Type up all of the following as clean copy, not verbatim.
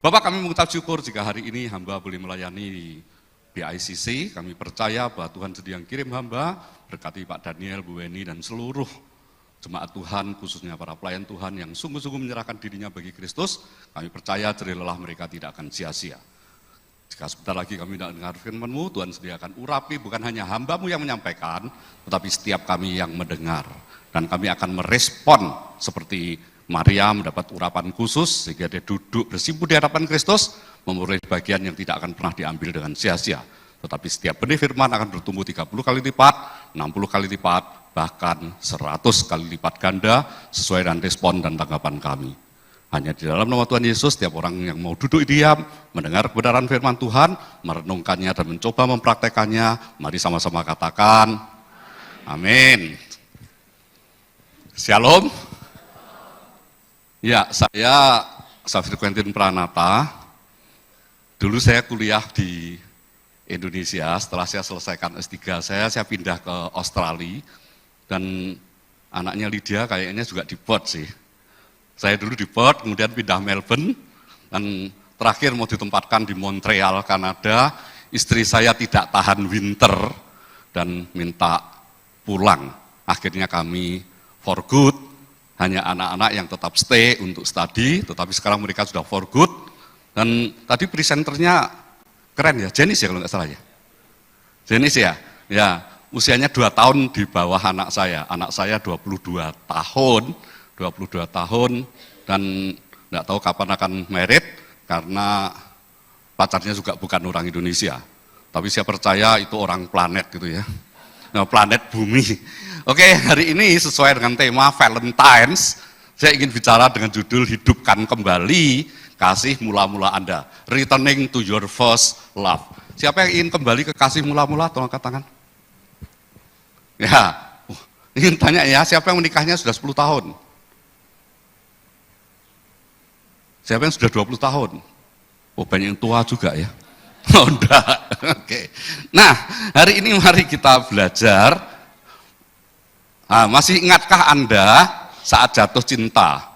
Bapak, kami mengucap syukur jika hari ini hamba boleh melayani BICC. Kami percaya bahwa Tuhan sedang kirim hamba, berkati Pak Daniel, Bu Weni, dan seluruh jemaat Tuhan, khususnya para pelayan Tuhan yang sungguh-sungguh menyerahkan dirinya bagi Kristus. Kami percaya jerih lelah mereka tidak akan sia-sia. Jika sebentar lagi kami tidak dengar firman-Mu, Tuhan sediakan urapi bukan hanya hamba-Mu yang menyampaikan, tetapi setiap kami yang mendengar. Dan kami akan merespon seperti Maria mendapat urapan khusus sehingga dia duduk bersimpuh di hadapan Kristus, memperoleh bagian yang tidak akan pernah diambil dengan sia-sia. Tetapi setiap benih firman akan bertumbuh 30 kali lipat, 60 kali lipat, bahkan 100 kali lipat ganda sesuai dengan respon dan tanggapan kami. Hanya di dalam nama Tuhan Yesus, setiap orang yang mau duduk diam, mendengar kebenaran firman Tuhan, merenungkannya dan mencoba mempraktekannya, mari sama-sama katakan, amin. Shalom. Ya, saya Safir Quentin Pranata. Dulu saya kuliah di Indonesia, setelah saya selesaikan S3, saya pindah ke Australia, dan anaknya Lydia kayaknya juga di Perth sih. Saya dulu di Perth, kemudian pindah Melbourne, dan terakhir mau ditempatkan di Montreal, Kanada. Istri saya tidak tahan winter, dan minta pulang. Akhirnya kami for good, hanya anak-anak yang tetap stay untuk studi, tetapi sekarang mereka sudah for good. Dan tadi presenternya keren ya, Jenis ya kalau nggak salah ya. Jenis ya, ya usianya 2 tahun di bawah anak saya 22 tahun, dan nggak tahu kapan akan married, karena pacarnya juga bukan orang Indonesia. Tapi saya percaya itu orang planet gitu ya, nah, planet bumi. Oke, hari ini sesuai dengan tema Valentine's, saya ingin bicara dengan judul Hidupkan Kembali Kasih Mula-Mula Anda. Returning to your first love. Siapa yang ingin kembali ke kasih mula-mula? Tolong angkat tangan. Ya, ingin tanya ya, siapa yang menikahnya sudah 10 tahun? Siapa yang sudah 20 tahun? Oh, banyak yang tua juga ya. Oh, enggak. Oke. Nah, hari ini mari kita belajar. Masih ingatkah Anda saat jatuh cinta?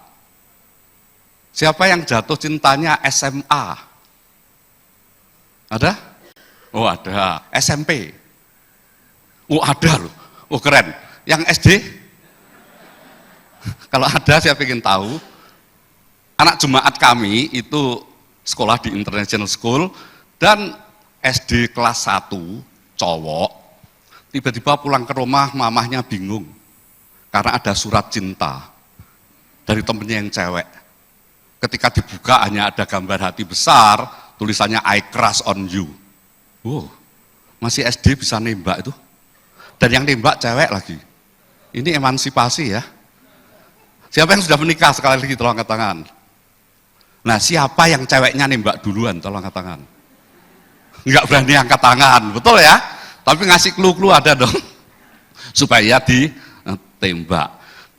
Siapa yang jatuh cintanya SMA? Ada? Oh ada. SMP? Oh ada loh. Oh keren. Yang SD? Kalau ada saya ingin tahu. Anak jemaat kami itu sekolah di International School, dan SD kelas 1 cowok, tiba-tiba pulang ke rumah mamahnya bingung. Karena ada surat cinta dari temennya yang cewek. Ketika dibuka hanya ada gambar hati besar, tulisannya I crush on you. Wow, masih SD bisa nembak itu. Dan yang nembak cewek lagi. Ini emansipasi ya. Siapa yang sudah menikah sekali lagi tolong angkat tangan. Nah, siapa yang ceweknya nembak duluan tolong angkat tangan. Enggak berani angkat tangan, betul ya? Tapi ngasih clue-clue ada dong. Supaya ditembak.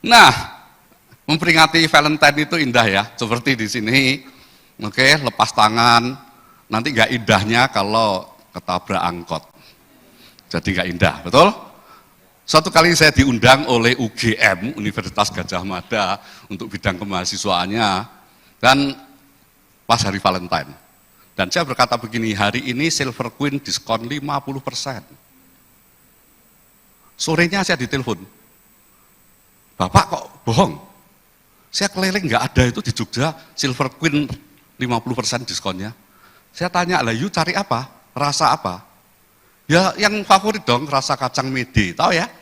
Nah, memperingati Valentine itu indah ya, seperti di sini. Oke, lepas tangan. Nanti nggak indahnya kalau ketabrak angkot. Jadi nggak indah, betul? Suatu kali saya diundang oleh UGM, Universitas Gadjah Mada, untuk bidang kemahasiswaannya, dan pas hari Valentine. Dan saya berkata begini, hari ini Silver Queen diskon 50%. Sorenya saya ditelepon, Bapak kok bohong? Saya keliling nggak ada itu di Jogja, Silver Queen 50% diskonnya. Saya tanya, lah you cari apa? Rasa apa? Ya yang favorit dong, rasa kacang mede, tahu ya?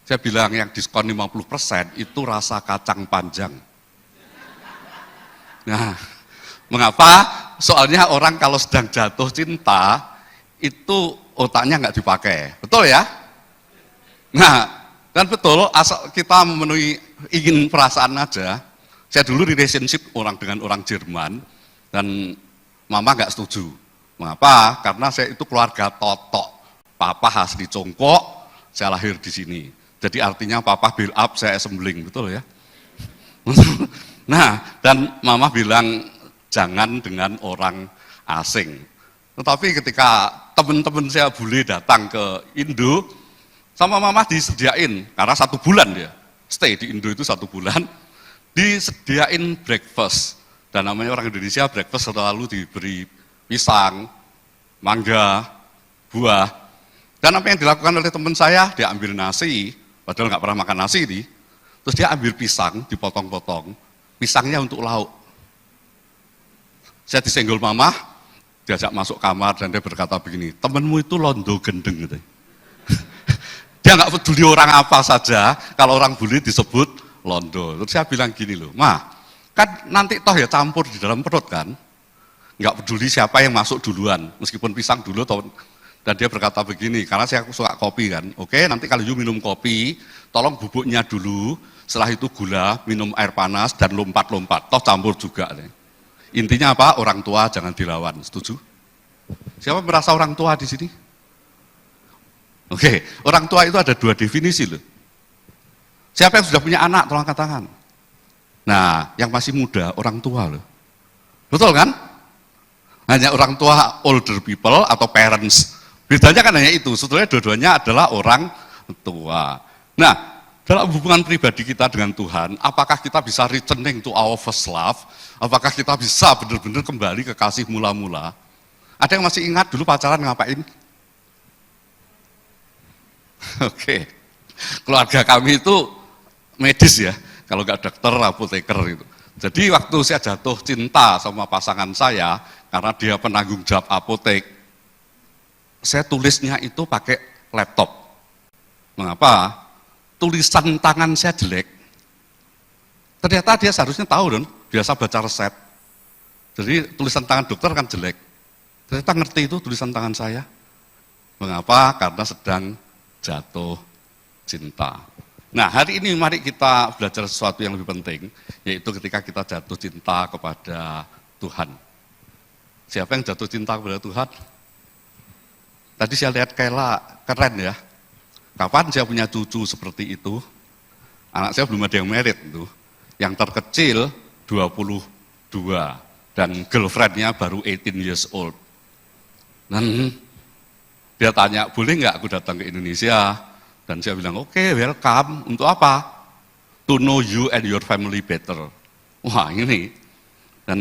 Saya bilang yang diskon 50% itu rasa kacang panjang. Nah, mengapa? Soalnya orang kalau sedang jatuh cinta, itu otaknya nggak dipakai, betul ya? Nah, dan betul, asal kita memenuhi ingin perasaan aja. Saya dulu relationship dengan orang Jerman, dan mama nggak setuju. Mengapa? Karena saya itu keluarga totok. Papa asli Congkok, saya lahir di sini. Jadi artinya papa build up, saya assembling, betul ya? Nah, dan mama bilang jangan dengan orang asing. Tetapi ketika teman-teman saya bule datang ke Indo, sama mama disediain, karena 1 bulan dia stay di Indo itu 1 bulan, disediain breakfast. Dan namanya orang Indonesia breakfast selalu diberi pisang, mangga, buah. Dan apa yang dilakukan oleh teman saya, dia ambil nasi, padahal nggak pernah makan nasi ini, terus dia ambil pisang, dipotong-potong, pisangnya untuk lauk. Saya disenggol mama, diajak masuk kamar dan dia berkata begini, temenmu itu londo gendeng gitu. Dia nggak peduli orang apa saja, kalau orang bule disebut londo. Terus saya bilang gini loh, Ma, kan nanti toh ya campur di dalam perut kan, nggak peduli siapa yang masuk duluan, meskipun pisang dulu atau. Dan dia berkata begini, karena saya suka kopi kan, oke nanti kalau you minum kopi, tolong bubuknya dulu, setelah itu gula, minum air panas dan lompat-lompat, toh campur juga. Intinya apa? Orang tua jangan dilawan, setuju? Siapa merasa orang tua di sini? Oke, orang tua itu ada dua definisi loh. Siapa yang sudah punya anak, tolong angkat tangan. Nah, yang masih muda, orang tua loh. Betul kan? Hanya orang tua older people atau parents. Bedanya kan hanya itu, sebetulnya dua-duanya adalah orang tua. Nah, dalam hubungan pribadi kita dengan Tuhan, apakah kita bisa returning to our first love? Apakah kita bisa benar-benar kembali ke kasih mula-mula? Ada yang masih ingat dulu pacaran ngapain? Oke, keluarga kami itu medis ya, kalau nggak dokter, apoteker itu. Jadi waktu saya jatuh cinta sama pasangan saya, karena dia penanggung jawab apotek, saya tulisnya itu pakai laptop. Mengapa? Tulisan tangan saya jelek. Ternyata dia seharusnya tahu dong, biasa baca resep. Jadi tulisan tangan dokter kan jelek. Ternyata ngerti itu tulisan tangan saya. Mengapa? Karena sedang jatuh cinta. Nah, hari ini mari kita belajar sesuatu yang lebih penting, yaitu ketika kita jatuh cinta kepada Tuhan. Siapa yang jatuh cinta kepada Tuhan? Tadi saya lihat Kayla, keren ya. Kapan saya punya cucu seperti itu? Anak saya belum ada yang married itu. Yang terkecil 22 dan girlfriend-nya baru 18 years old. Dan dia tanya, boleh nggak aku datang ke Indonesia? Dan saya bilang, oke, welcome. Untuk apa? To know you and your family better. Wah, ini. Dan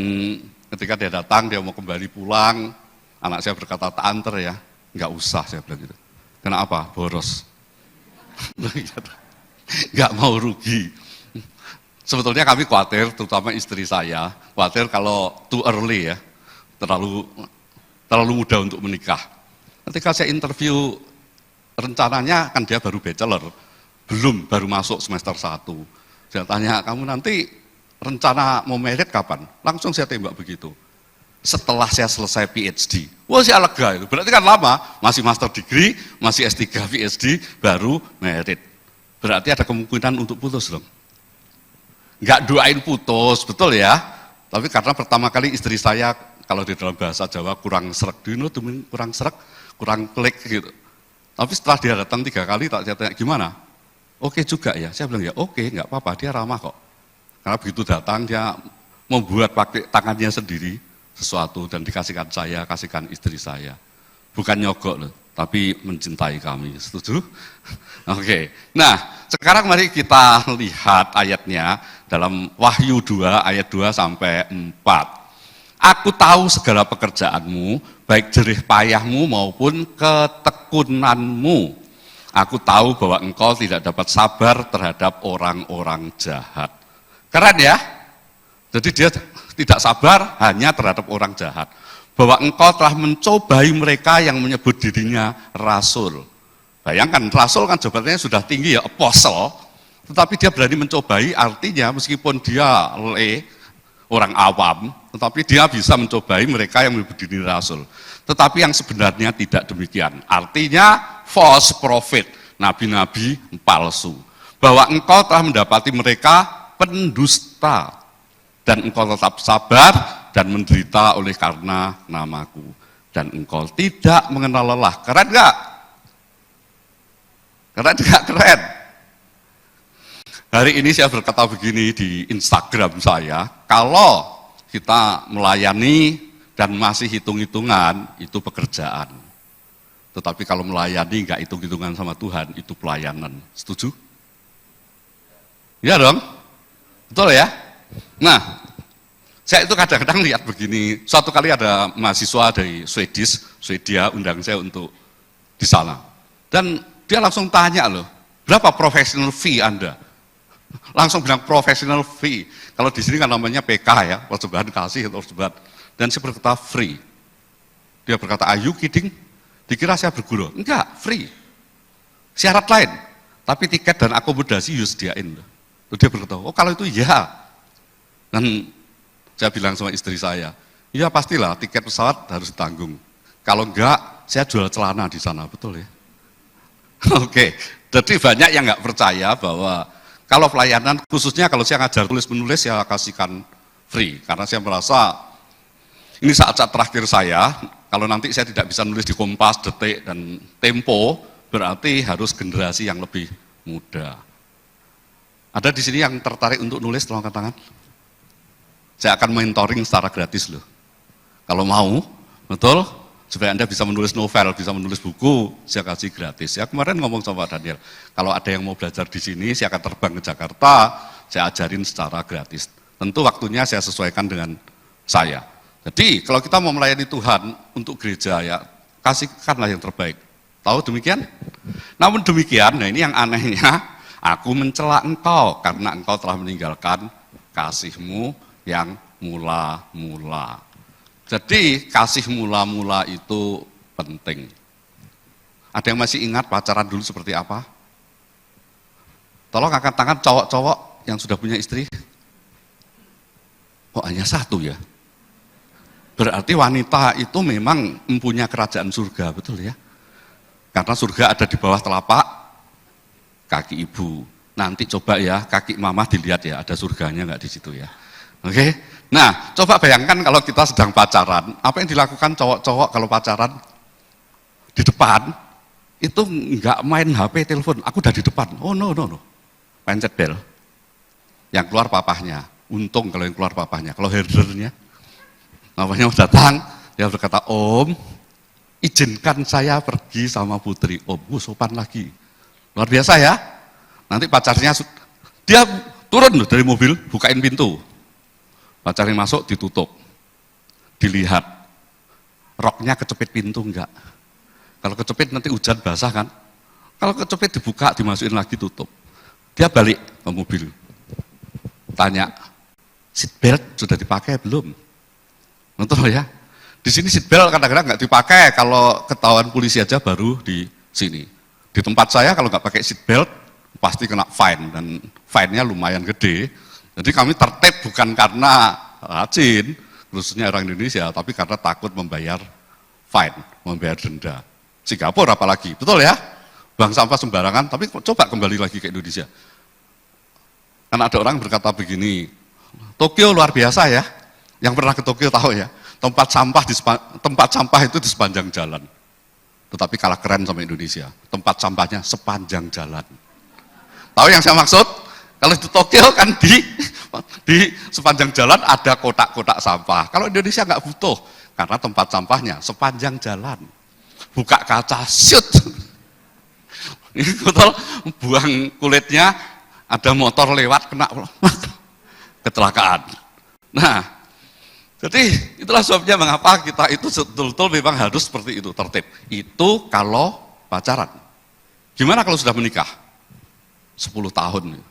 ketika dia datang, dia mau kembali pulang, anak saya berkata, tak antar ya. Nggak usah, saya bilang gitu. Kenapa? Boros. Nggak mau rugi. Sebetulnya kami khawatir, terutama istri saya, khawatir kalau too early ya, terlalu muda untuk menikah. Ketika saya interview, rencananya kan dia baru bachelor, baru masuk semester 1. Saya tanya, kamu nanti rencana mau married kapan? Langsung saya tembak begitu. Setelah saya selesai PhD. Wah, saya lega itu. Berarti kan lama, masih master degree, masih S3 PhD, baru married. Berarti ada kemungkinan untuk putus dong. Nggak doain putus, betul ya. Tapi karena pertama kali istri saya, kalau di dalam bahasa Jawa kurang srek, kurang srek, kurang klik gitu. Tapi setelah dia datang 3 kali, tak saya tanya, gimana? Oke juga ya. Saya bilang, ya oke, nggak apa-apa, dia ramah kok. Karena begitu datang, dia membuat pakai tangannya sendiri sesuatu dan dikasihkan saya, kasihkan istri saya. Bukan nyogok loh, tapi mencintai kami. Setuju? Oke. Nah, sekarang mari kita lihat ayatnya dalam Wahyu 2 ayat 2 sampai 4. Aku tahu segala pekerjaanmu, baik jerih payahmu maupun ketekunanmu. Aku tahu bahwa engkau tidak dapat sabar terhadap orang-orang jahat. Keren ya? Jadi dia tidak sabar hanya terhadap orang jahat. Bahwa engkau telah mencobai mereka yang menyebut dirinya rasul. Bayangkan, rasul kan jabatannya sudah tinggi ya, apostle. Tetapi dia berani mencobai, artinya meskipun dia orang awam, tetapi dia bisa mencobai mereka yang menyebut diri rasul. Tetapi yang sebenarnya tidak demikian. Artinya false prophet, nabi-nabi palsu. Bahwa engkau telah mendapati mereka pendusta. Dan engkau tetap sabar dan menderita oleh karena namaku. Dan engkau tidak mengenal lelah. Keren gak? Keren gak? Keren. Hari ini saya berkata begini di Instagram saya, kalau kita melayani dan masih hitung-hitungan, itu pekerjaan. Tetapi kalau melayani nggak hitung-hitungan sama Tuhan, itu pelayanan. Setuju? Ya dong? Betul ya? Nah, Saya itu kadang-kadang lihat begini, suatu kali ada mahasiswa dari Swedia undang saya untuk di sana. Dan dia langsung tanya loh, berapa professional fee Anda? Langsung bilang professional fee. Kalau di sini kan namanya PK ya, persembahan kasih atau persembahan. Dan saya berkata free. Dia berkata, are you kidding? Dikira saya berguru. Enggak, free. Syarat lain, tapi tiket dan akomodasi you sediain. Dia berkata, oh kalau itu ya. Dan saya bilang sama istri saya, ya pastilah tiket pesawat harus ditanggung. Kalau enggak, saya jual celana di sana, betul ya? Oke, jadi banyak yang enggak percaya bahwa kalau pelayanan, khususnya kalau saya ngajar tulis-menulis, saya kasihkan free. Karena saya merasa, ini saat-saat terakhir saya, kalau nanti saya tidak bisa nulis di Kompas, Detik, dan Tempo, berarti harus generasi yang lebih muda. Ada di sini yang tertarik untuk nulis, tolong angkat tangan. Saya akan mentoring secara gratis loh. Kalau mau, betul, supaya Anda bisa menulis novel, bisa menulis buku, saya kasih gratis. Ya kemarin ngomong sama Pak Daniel, kalau ada yang mau belajar di sini, saya akan terbang ke Jakarta, saya ajarin secara gratis. Tentu waktunya saya sesuaikan dengan saya. Jadi kalau kita mau melayani Tuhan untuk gereja, ya kasihkanlah yang terbaik. Tahu demikian? Namun demikian, nah ini yang anehnya, aku mencela engkau karena engkau telah meninggalkan kasihmu yang mula-mula. Jadi kasih mula-mula itu penting. Ada yang masih ingat pacaran dulu seperti apa? Tolong angkat tangan cowok-cowok yang sudah punya istri. Oh hanya satu ya? Berarti wanita itu memang mempunyai kerajaan surga, betul ya? Karena surga ada di bawah telapak kaki ibu. Nanti coba ya, kaki mama dilihat ya, ada surganya nggak di situ ya? Oke, nah coba bayangkan kalau kita sedang pacaran, apa yang dilakukan cowok-cowok kalau pacaran di depan, itu nggak main HP, telepon, aku udah di depan, oh no, pencet bel, yang keluar papahnya, untung kalau yang keluar papahnya, kalau herdernya, namanya mau datang, dia berkata, Om, izinkan saya pergi sama putri, Om, sopan lagi, luar biasa ya, nanti pacarnya, dia turun dari mobil, bukain pintu, pacarnya masuk, ditutup, dilihat, roknya kecepit pintu enggak, kalau kecepit nanti hujan basah kan, kalau kecepit dibuka, dimasukin lagi, tutup, dia balik ke mobil, tanya, seatbelt sudah dipakai belum? Betul ya, di sini seatbelt kadang-kadang nggak dipakai, kalau ketahuan polisi aja baru di sini, di tempat saya kalau nggak pakai seatbelt, pasti kena fine, dan fine-nya lumayan gede. Jadi kami tertib bukan karena rajin, khususnya orang Indonesia, tapi karena takut membayar fine, membayar denda. Singapura apalagi, betul ya? Buang sampah sembarangan, tapi coba kembali lagi ke Indonesia. Karena ada orang berkata begini, Tokyo luar biasa ya, yang pernah ke Tokyo tahu ya, tempat sampah itu di sepanjang jalan. Tetapi kalah keren sama Indonesia, tempat sampahnya sepanjang jalan. Tahu yang saya maksud? Kalau di Tokyo kan di sepanjang jalan ada kotak-kotak sampah. Kalau Indonesia nggak butuh, karena tempat sampahnya sepanjang jalan. Buka kaca, shoot. Ini betul, buang kulitnya, ada motor lewat, kena kecelakaan. Nah, jadi itulah sebabnya mengapa kita itu betul-betul memang harus seperti itu, tertib. Itu kalau pacaran. Gimana kalau sudah menikah? 10 tahun.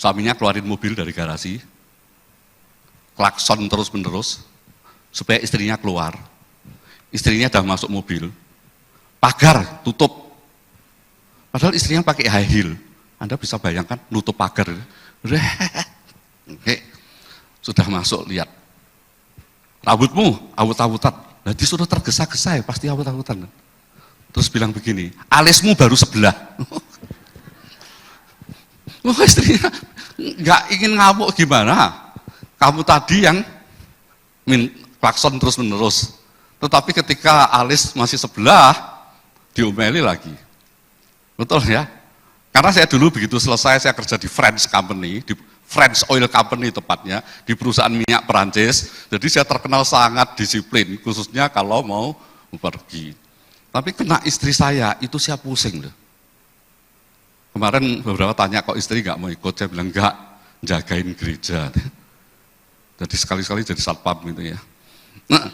Suaminya keluarin mobil dari garasi, klakson terus-menerus, supaya istrinya keluar. Istrinya udah masuk mobil, pagar tutup. Padahal istrinya pakai high heel. Anda bisa bayangkan nutup pagar. Oke, sudah masuk, lihat. Rambutmu awut-awutan. Nah, disuruh tergesa-gesa ya, pasti awut-awutan. Terus bilang begini, alismu baru sebelah. Oh, istrinya nggak ingin ngamuk gimana? Kamu tadi yang klakson terus-menerus. Tetapi ketika alis masih sebelah, diomeli lagi. Betul ya? Karena saya dulu begitu selesai, saya kerja di French Company, di French Oil Company tepatnya, di perusahaan minyak Perancis. Jadi saya terkenal sangat disiplin, khususnya kalau mau pergi. Tapi kena istri saya, itu saya pusing loh. Kemarin beberapa tanya kok istri nggak mau ikut, saya bilang enggak, jagain gereja. Jadi sekali-sekali jadi satpam gitu ya. Nah,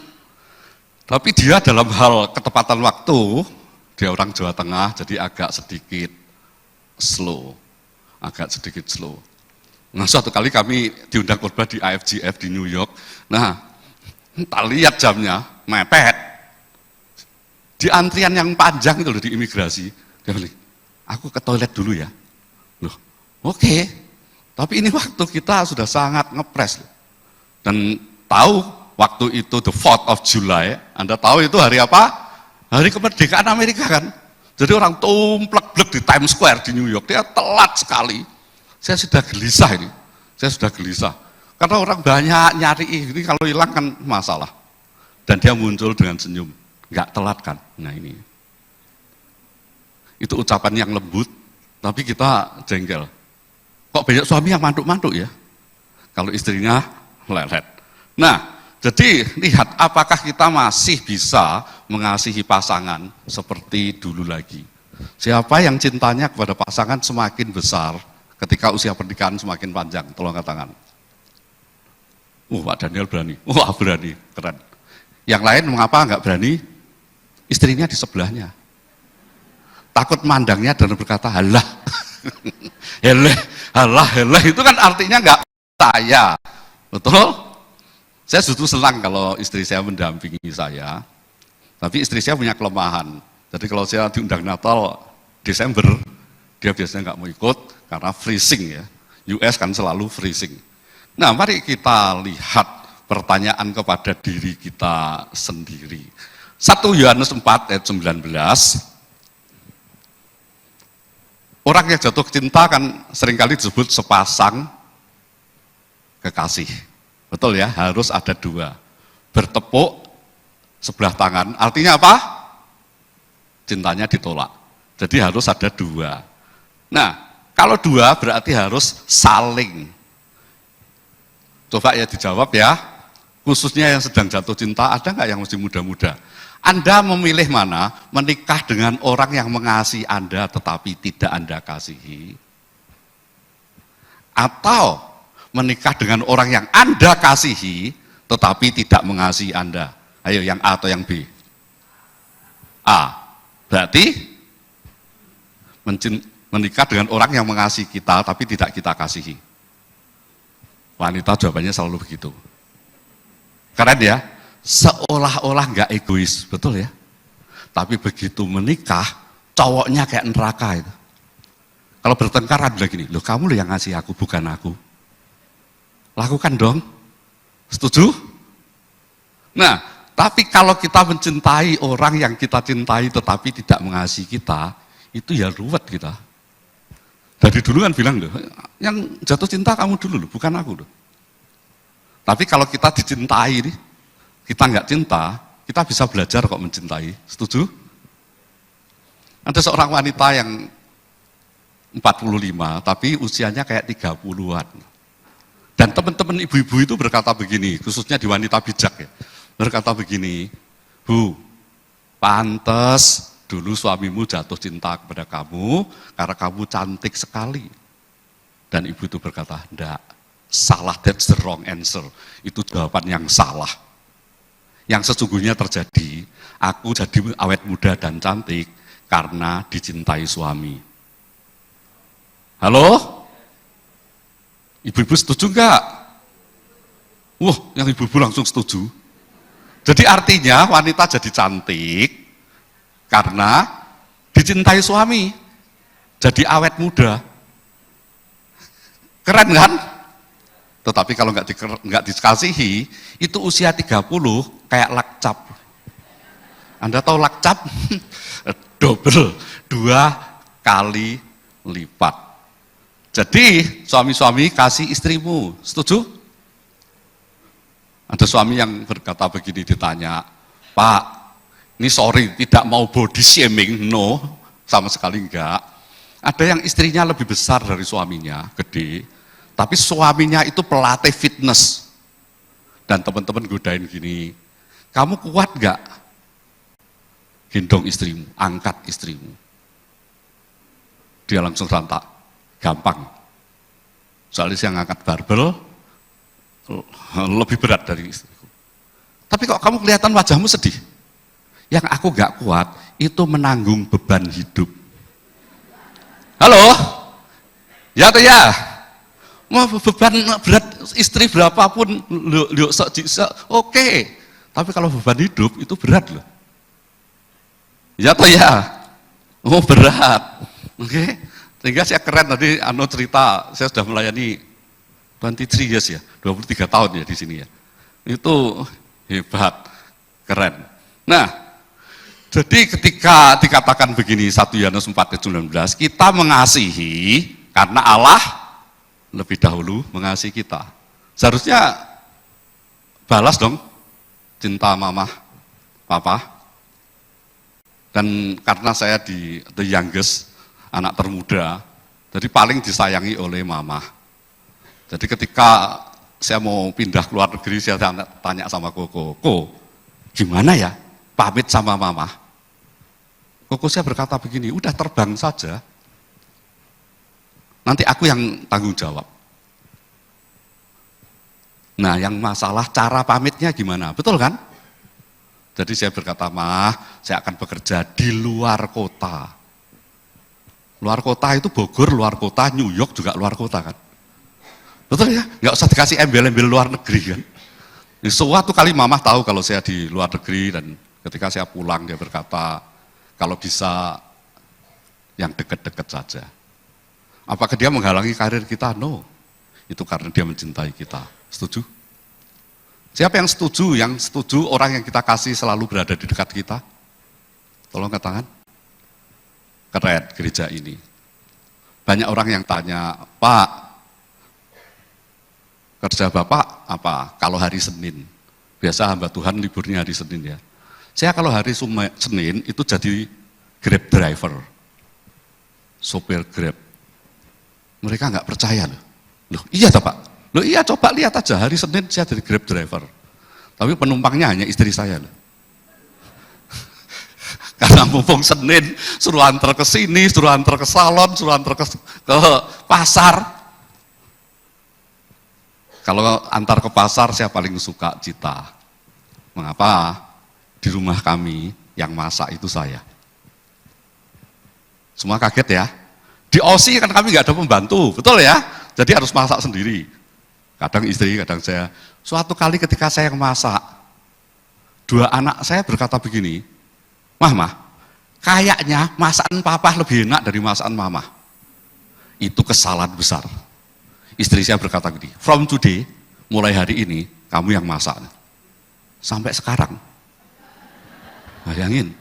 tapi dia dalam hal ketepatan waktu, dia orang Jawa Tengah, jadi agak sedikit slow. Nah, suatu kali kami diundang khotbah di IFGF di New York. Nah, tak lihat jamnya, mepet. Di antrian yang panjang itu loh di imigrasi. Dia bilang, aku ke toilet dulu ya. Loh, oke. Tapi ini waktu kita sudah sangat ngepres. Dan tahu waktu itu the 4th of July, Anda tahu itu hari apa? Hari kemerdekaan Amerika kan. Jadi orang tumplek-blek di Times Square di New York, dia telat sekali. Saya sudah gelisah ini, Karena orang banyak nyari ini, kalau hilang kan masalah. Dan dia muncul dengan senyum, nggak telat kan? Nah ini. Itu ucapan yang lembut, tapi kita jengkel. Kok banyak suami yang mantuk-mantuk ya? Kalau istrinya lelet. Nah, jadi lihat apakah kita masih bisa mengasihi pasangan seperti dulu lagi. Siapa yang cintanya kepada pasangan semakin besar ketika usia pernikahan semakin panjang? Tolong angkat tangan. Pak Daniel berani. Wah berani, keren. Yang lain mengapa enggak berani? Istrinya di sebelahnya. Takut mandangnya dan berkata, halah. Halah, itu kan artinya enggak saya. Betul? Saya justru senang kalau istri saya mendampingi saya, tapi istri saya punya kelemahan. Jadi kalau saya diundang Natal Desember, dia biasanya nggak mau ikut karena freezing ya. US kan selalu freezing. Nah, mari kita lihat pertanyaan kepada diri kita sendiri. 1 Yohanes 4 ayat 19. Orang yang jatuh cinta kan seringkali disebut sepasang kekasih. Betul ya, harus ada 2. Bertepuk sebelah tangan, artinya apa? Cintanya ditolak. Jadi harus ada 2. Nah, kalau 2 berarti harus saling. Coba ya dijawab ya, khususnya yang sedang jatuh cinta, ada nggak yang masih muda-muda? Anda memilih mana? Menikah dengan orang yang mengasihi Anda tetapi tidak Anda kasihi? Atau menikah dengan orang yang Anda kasihi, tetapi tidak mengasihi Anda? Ayo, yang A atau yang B? A. Berarti menikah dengan orang yang mengasihi kita, tapi tidak kita kasihi. Wanita jawabannya selalu begitu. Keren ya? Seolah-olah nggak egois, betul ya? Tapi begitu menikah, cowoknya kayak neraka itu. Kalau bertengkar, bilang gini, loh kamu loh yang ngasih aku, bukan aku. Lakukan dong. Setuju? Nah, tapi kalau kita mencintai orang yang kita cintai tetapi tidak mengasihi kita, itu ya ruwet kita. Dari dulu kan bilang loh, yang jatuh cinta kamu dulu loh, bukan aku loh. Tapi kalau kita dicintai nih, kita nggak cinta, kita bisa belajar kok mencintai. Setuju? Ada seorang wanita yang 45, tapi usianya kayak 30-an. Dan teman-teman ibu-ibu itu berkata begini, khususnya di wanita bijak ya, berkata begini, Bu, pantes dulu suamimu jatuh cinta kepada kamu karena kamu cantik sekali. Dan ibu itu berkata, enggak, salah, that's the wrong answer. Itu jawaban yang salah. Yang sesungguhnya terjadi, aku jadi awet muda dan cantik karena dicintai suami. Halo? Ibu-ibu setuju enggak? Wah, yang ibu-ibu langsung setuju. Jadi artinya wanita jadi cantik karena dicintai suami. Jadi awet muda. Keren kan? Tetapi kalau nggak dikasihi, itu usia 30 kayak lakcap. Anda tahu lakcap? Double, 2 kali lipat. Jadi suami-suami kasih istrimu, setuju? Ada suami yang berkata begini ditanya, Pak, ini sorry tidak mau body shaming, no, sama sekali enggak. Ada yang istrinya lebih besar dari suaminya, gede, tapi suaminya itu pelatih fitness. Dan teman-teman godain gini, kamu kuat enggak? Gendong istrimu, angkat istrimu. Dia langsung rantak. Gampang. Soalnya saya ngangkat barbel, lebih berat dari istriku. Tapi kok kamu kelihatan wajahmu sedih? Yang aku gak kuat itu menanggung beban hidup. Halo? Ya tuh ya? Mau beban berat istri berapapun, oke. Tapi kalau beban hidup itu berat loh. Ya toh ya? Oh berat. Oke. Sehingga saya keren tadi cerita, saya sudah melayani 23 years ya, 23 tahun ya di sini ya. Itu hebat, keren. Nah, jadi ketika dikatakan begini 1 Yohanes 4:19, kita mengasihi karena Allah lebih dahulu mengasihi kita. Seharusnya balas dong cinta mama, papa. Dan karena saya the youngest, anak termuda, jadi paling disayangi oleh mama. Jadi ketika saya mau pindah ke luar negeri, saya tanya sama Koko, gimana ya pamit sama mama? Koko saya berkata begini, udah terbang saja, nanti aku yang tanggung jawab. Nah yang masalah cara pamitnya gimana, betul kan? Jadi saya berkata, saya akan bekerja di luar kota. Luar kota itu Bogor, luar kota, New York juga luar kota kan. Betul ya? Nggak usah dikasih embel-embel luar negeri kan. Suatu kali mama tahu kalau saya di luar negeri, dan ketika saya pulang dia berkata, kalau bisa yang dekat-dekat saja. Apakah dia menghalangi karir kita? No. Itu karena dia mencintai kita. Setuju? Siapa yang setuju? Yang setuju orang yang kita kasih selalu berada di dekat kita? Tolong angkat tangan. Keren gereja ini. Banyak orang yang tanya, Pak, kerja Bapak apa? Kalau hari Senin. Biasa hamba Tuhan liburnya hari Senin ya. Saya kalau hari Senin itu jadi Grab driver. Sopir Grab. Mereka nggak percaya loh. Loh iya toh Pak? Loh iya, coba lihat aja, hari Senin saya jadi Grab driver. Tapi penumpangnya hanya istri saya loh. Karena mumpung Senin, suruh antar ke sini, suruh antar ke salon, suruh antar ke pasar. Kalau antar ke pasar, saya paling suka Cita. Mengapa? Di rumah kami, yang masak itu saya. Semua kaget ya. Di OSI kan kami nggak ada pembantu, betul ya? Jadi harus masak sendiri. Kadang istri, kadang saya. Suatu kali ketika saya masak, 2 anak saya berkata begini, Mah, kayaknya masakan papa lebih enak dari masakan mama. Itu kesalahan besar. Istri saya berkata begini, from today, mulai hari ini, kamu yang masak. Sampai sekarang. Bayangin,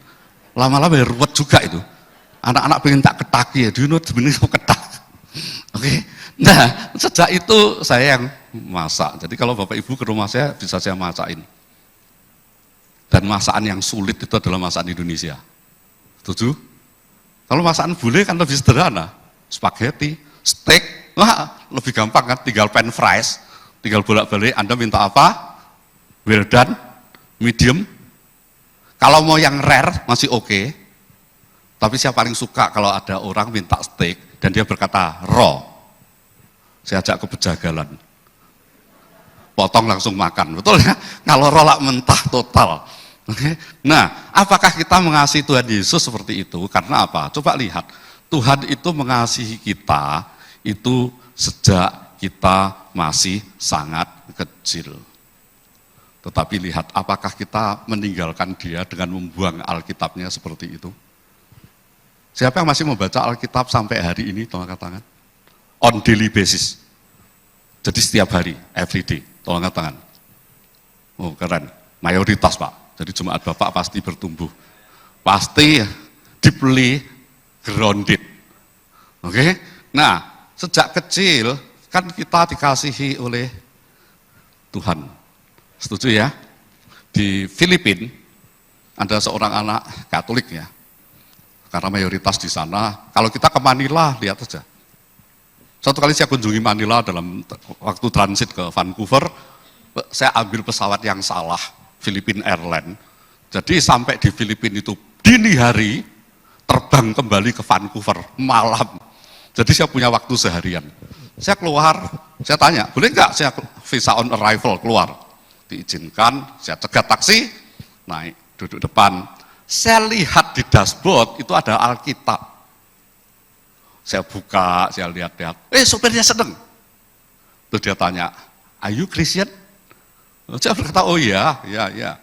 lama-lama ruwet juga itu. Anak-anak pengen tak ketaki ya, do you know sebenarnya ketak. Oke. Nah, sejak itu saya yang masak. Jadi kalau Bapak Ibu ke rumah saya, bisa saya masakin. Dan masakan yang sulit itu adalah masakan Indonesia. Setuju? Kalau masakan bule kan lebih sederhana. Spaghetti, steak, lebih gampang kan, tinggal pan fries, tinggal bolak-balik, Anda minta apa? Well done, medium. Kalau mau yang rare masih oke. Tapi saya paling suka kalau ada orang minta steak dan dia berkata raw. Saya ajak ke Pejagalan. Potong langsung makan, betul ya? Kalau rolak mentah total. Oke. Nah, apakah kita mengasihi Tuhan Yesus seperti itu? Karena apa? Coba lihat, Tuhan itu mengasihi kita itu sejak kita masih sangat kecil. Tetapi lihat, apakah kita meninggalkan dia dengan membuang Alkitabnya seperti itu? Siapa yang masih membaca Alkitab sampai hari ini? Tolong angkat tangan. On daily basis. Jadi setiap hari, every day. Tolong angkat tangan. Oh keren, mayoritas Pak. Jadi jemaat Bapak pasti bertumbuh. Pasti deeply grounded. Oke? Nah, sejak kecil kan kita dikasihi oleh Tuhan. Setuju ya? Di Filipina ada seorang anak Katolik ya. Karena mayoritas di sana, kalau kita ke Manila, lihat aja. Satu kali saya kunjungi Manila dalam waktu transit ke Vancouver, saya ambil pesawat yang salah, Philippine Airlines. Jadi sampai di Filipina itu dini hari, terbang kembali ke Vancouver malam. Jadi saya punya waktu seharian. Saya keluar, saya tanya, boleh nggak saya visa on arrival keluar? Diizinkan, saya cegat taksi, naik, duduk depan. Saya lihat di dashboard itu ada Alkitab. Saya buka, saya lihat-lihat. Sopirnya seneng. Terus dia tanya, are you Christian? Saya berkata, oh iya, ya.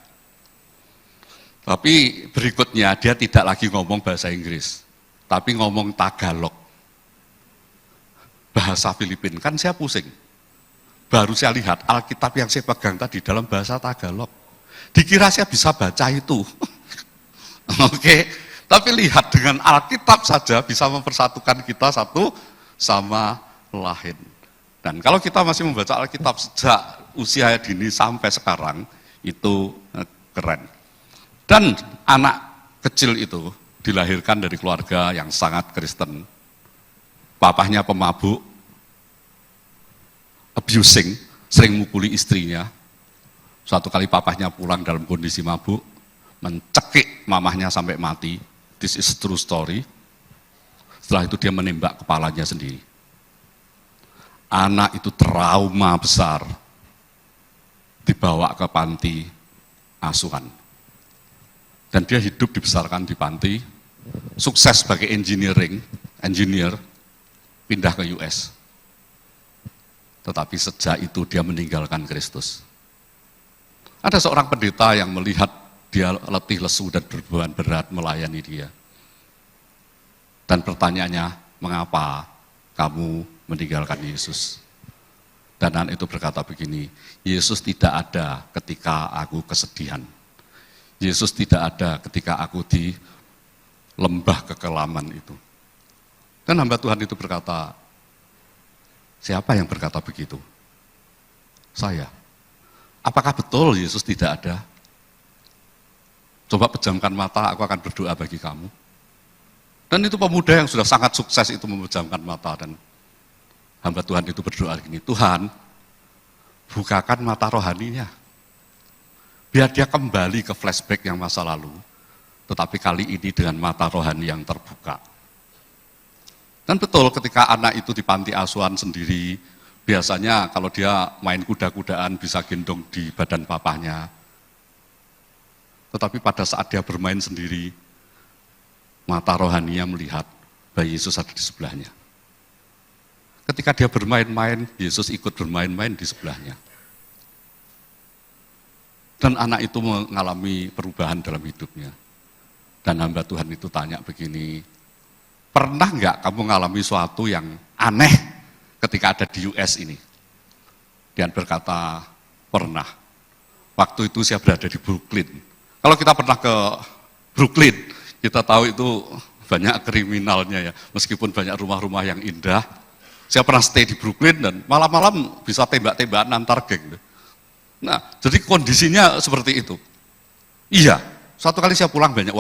Tapi berikutnya dia tidak lagi ngomong bahasa Inggris, tapi ngomong Tagalog. Bahasa Filipina, kan saya pusing. Baru saya lihat Alkitab yang saya pegang tadi dalam bahasa Tagalog. Dikira saya bisa baca itu. Oke, tapi lihat dengan Alkitab saja bisa mempersatukan kita satu sama lain. Dan kalau kita masih membaca Alkitab sejak usia dini sampai sekarang, itu keren. Dan anak kecil itu dilahirkan dari keluarga yang sangat Kristen. Papahnya pemabuk, abusing, sering mukuli istrinya. Suatu kali papahnya pulang dalam kondisi mabuk, mencekik mamahnya sampai mati. This is true story. Setelah itu dia menembak kepalanya sendiri. Anak itu trauma besar, dibawa ke panti asuhan. Dan dia hidup dibesarkan di panti, sukses sebagai engineer, pindah ke US. Tetapi sejak itu dia meninggalkan Kristus. Ada seorang pendeta yang melihat dia letih lesu dan berbeban berat melayani dia. Dan pertanyaannya, mengapa kamu meninggalkan Yesus? Dan anak itu berkata begini, Yesus tidak ada ketika aku kesedihan. Yesus tidak ada ketika aku di lembah kekelaman itu. Dan hamba Tuhan itu berkata, siapa yang berkata begitu? Saya. Apakah betul Yesus tidak ada? Coba pejamkan mata, aku akan berdoa bagi kamu. Dan itu pemuda yang sudah sangat sukses itu memejamkan mata. Dan hamba Tuhan itu berdoa gini, Tuhan, bukakan mata rohaninya. Biar dia kembali ke flashback yang masa lalu. Tetapi kali ini dengan mata rohani yang terbuka. Dan betul ketika anak itu di panti asuhan sendiri, biasanya kalau dia main kuda-kudaan bisa gendong di badan papahnya. Tetapi pada saat dia bermain sendiri, mata rohaninya melihat bayi Yesus ada di sebelahnya. Ketika dia bermain-main, Yesus ikut bermain-main di sebelahnya. Dan anak itu mengalami perubahan dalam hidupnya. Dan hamba Tuhan itu tanya begini, pernah nggak kamu mengalami suatu yang aneh ketika ada di US ini? Dia berkata, pernah. Waktu itu saya berada di Brooklyn. Kalau kita pernah ke Brooklyn, kita tahu itu banyak kriminalnya ya. Meskipun banyak rumah-rumah yang indah. Saya pernah stay di Brooklyn dan malam-malam bisa tembak-tembakan antar geng. Nah, jadi kondisinya seperti itu. Iya, suatu kali saya pulang bawa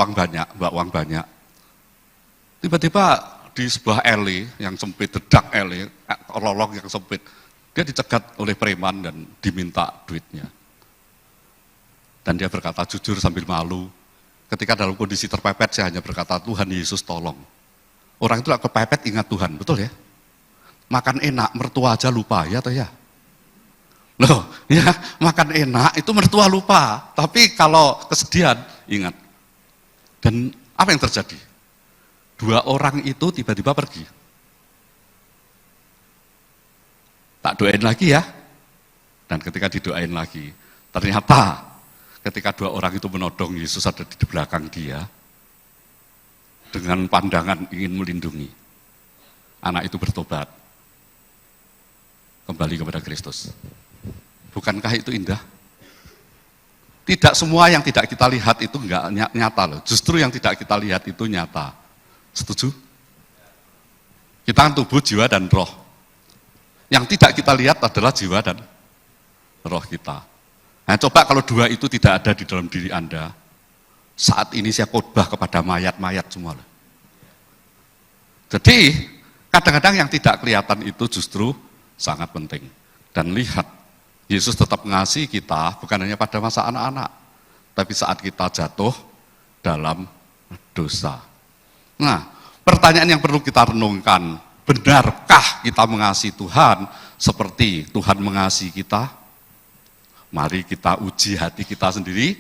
uang banyak. Tiba-tiba di sebuah alley yang sempit, dedak alley, lorong yang sempit, dia dicegat oleh preman dan diminta duitnya. Dan dia berkata jujur sambil malu, ketika dalam kondisi terpepet saya hanya berkata, Tuhan Yesus tolong. Orang itu kepepet ingat Tuhan, betul ya? Makan enak, mertua aja lupa, ya atau ya? Loh, ya makan enak itu mertua lupa, tapi kalau kesedihan ingat. Dan apa yang terjadi? 2 orang itu tiba-tiba pergi. Tak doain lagi ya. Dan ketika didoain lagi, ternyata ketika 2 orang itu menodong Yesus ada di belakang dia, dengan pandangan ingin melindungi, anak itu bertobat, kembali kepada Kristus. Bukankah itu indah? Tidak semua yang tidak kita lihat itu enggak nyata loh. Justru yang tidak kita lihat itu nyata. Setuju? Kita kan tubuh, jiwa, dan roh. Yang tidak kita lihat adalah jiwa dan roh kita. Nah, coba kalau 2 itu tidak ada di dalam diri Anda, saat ini saya khotbah kepada mayat-mayat semua loh. Jadi, kadang-kadang yang tidak kelihatan itu justru sangat penting. Dan lihat, Yesus tetap mengasihi kita bukan hanya pada masa anak-anak, tapi saat kita jatuh dalam dosa. Nah, pertanyaan yang perlu kita renungkan benarkah kita mengasihi Tuhan seperti Tuhan mengasihi kita? Mari kita uji hati kita sendiri,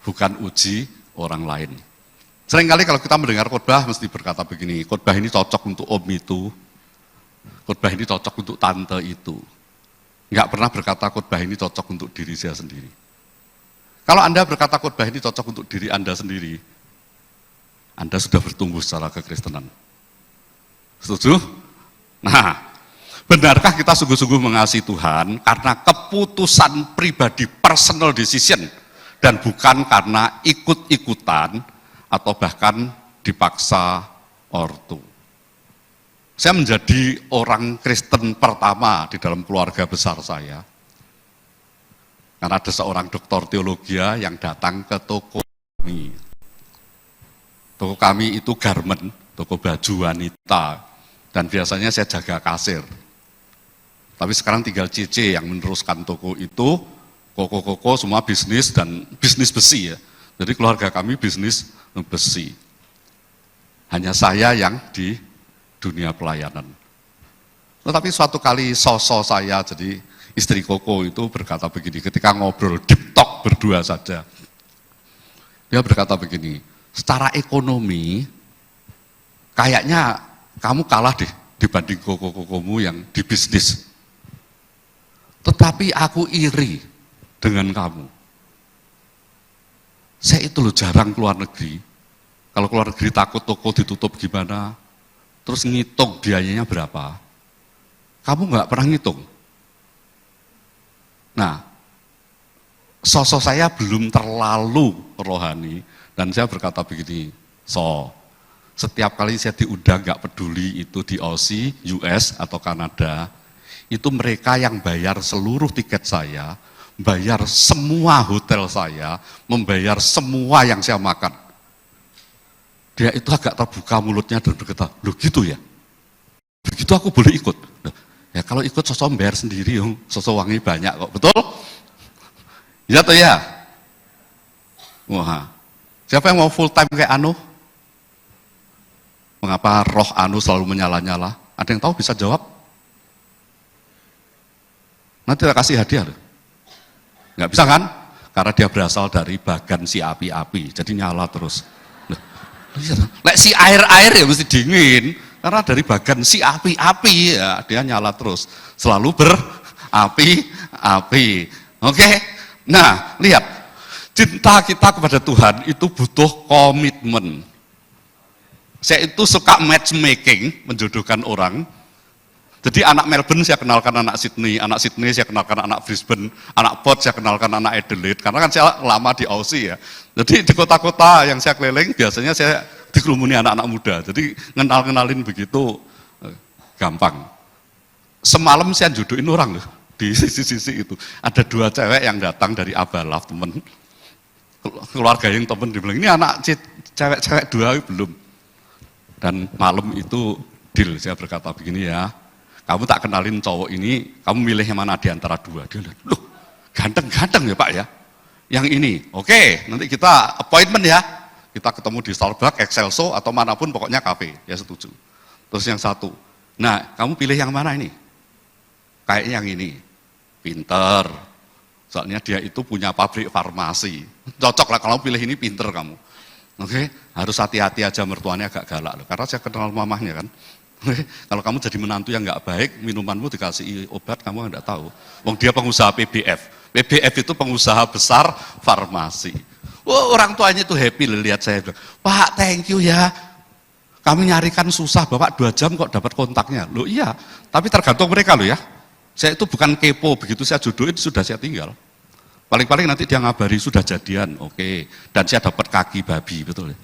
bukan uji orang lain. Seringkali kalau kita mendengar khotbah mesti berkata begini, khotbah ini cocok untuk om itu, khotbah ini cocok untuk tante itu. Enggak pernah berkata khotbah ini cocok untuk diri saya sendiri. Kalau Anda berkata khotbah ini cocok untuk diri Anda sendiri, Anda sudah bertumbuh secara kekristenan. Setuju? Nah, benarkah kita sungguh-sungguh mengasihi Tuhan karena keputusan pribadi, personal decision, dan bukan karena ikut-ikutan atau bahkan dipaksa ortu? Saya menjadi orang Kristen pertama di dalam keluarga besar saya. Karena ada seorang doktor teologi yang datang ke toko kami. Toko kami itu garment, toko baju wanita. Dan biasanya saya jaga kasir. Tapi sekarang tinggal CC yang meneruskan toko itu, koko-koko semua bisnis dan bisnis besi ya. Jadi keluarga kami bisnis besi. Hanya saya yang di dunia pelayanan. Tetapi suatu kali sosok saya, jadi istri Koko itu berkata begini, ketika ngobrol deep talk berdua saja. Dia berkata begini, secara ekonomi kayaknya kamu kalah deh dibanding Koko-Kokomu yang di bisnis. Tetapi aku iri dengan kamu. Saya itu loh jarang keluar negeri. Kalau keluar negeri takut toko ditutup gimana, terus ngitung biayanya berapa. Kamu nggak pernah ngitung. Nah, sosok saya belum terlalu rohani, dan saya berkata begini, setiap kali saya diundang nggak peduli itu di Aussie, US atau Kanada, itu mereka yang bayar seluruh tiket saya, bayar semua hotel saya, membayar semua yang saya makan. Dia itu agak terbuka mulutnya dan berkata, loh gitu ya? Begitu aku boleh ikut? Ya kalau ikut sosok bayar sendiri, sosok wangi banyak kok, betul? Ya toh ya? Wah, siapa yang mau full time kayak Anu? Mengapa roh Anu selalu menyala-nyala? Ada yang tahu bisa jawab? Nanti kita kasih hadiah loh. Nggak bisa kan? Karena dia berasal dari bagan si api-api, jadi nyala terus. Lek si air-air ya mesti dingin, karena dari bagan si api-api ya dia nyala terus, selalu berapi-api. Oke? Nah, lihat, cinta kita kepada Tuhan itu butuh komitmen. Saya itu suka matchmaking, menjodohkan orang. Jadi anak Melbourne saya kenalkan anak Sydney saya kenalkan anak Brisbane, anak Perth saya kenalkan anak Adelaide, karena kan saya lama di Aussie ya. Jadi di kota-kota yang saya keliling biasanya saya dikerumuni anak-anak muda, jadi kenalin begitu gampang. Semalam saya jodohin orang loh, di sisi-sisi itu. Ada 2 cewek yang datang dari Abalaf, temen, keluarga yang temen, dibilang ini anak cewek-cewek 2 belum. Dan malam itu deal, saya berkata begini ya, kamu tak kenalin cowok ini, kamu milih yang mana di antara 2? Dia bilang, loh ganteng-ganteng ya Pak ya, yang ini, oke, nanti kita appointment ya, kita ketemu di Starbucks, Excelso, atau manapun pokoknya kafe, ya setuju. Terus yang satu, nah kamu pilih yang mana ini? Kayaknya yang ini, pinter, soalnya dia itu punya pabrik farmasi, cocok lah kalau pilih ini pinter kamu. Oke, harus hati-hati aja mertuanya agak galak loh, karena saya kenal mamahnya kan. Kalau kamu jadi menantu yang nggak baik, minumanmu dikasih obat, kamu nggak tahu. Wong dia pengusaha PBF. PBF itu pengusaha besar farmasi. Oh, orang tuanya itu happy lihat saya bilang, Pak, thank you ya. Kami nyarikan susah, Bapak 2 jam kok dapat kontaknya. Loh iya, tapi tergantung mereka loh ya. Saya itu bukan kepo, begitu saya jodohin sudah saya tinggal. Paling-paling nanti dia ngabari sudah jadian, oke. Dan saya dapat kaki babi, betul ya?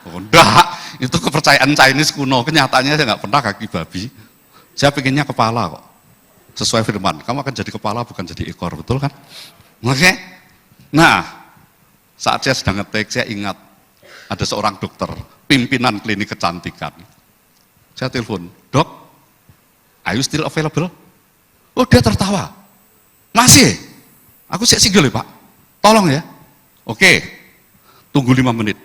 Oh, enggak, itu kepercayaan Chinese kuno, kenyataannya saya nggak pernah kaki babi. Saya pengennya kepala kok, sesuai firman, kamu akan jadi kepala bukan jadi ekor, betul kan? Oke? Nah, saat saya sedang ngetik, saya ingat ada seorang dokter, pimpinan klinik kecantikan. Saya telepon, Dok, are you still available? Oh, dia tertawa. Masih? Aku single ya Pak, tolong ya. Oke, tunggu 5 menit.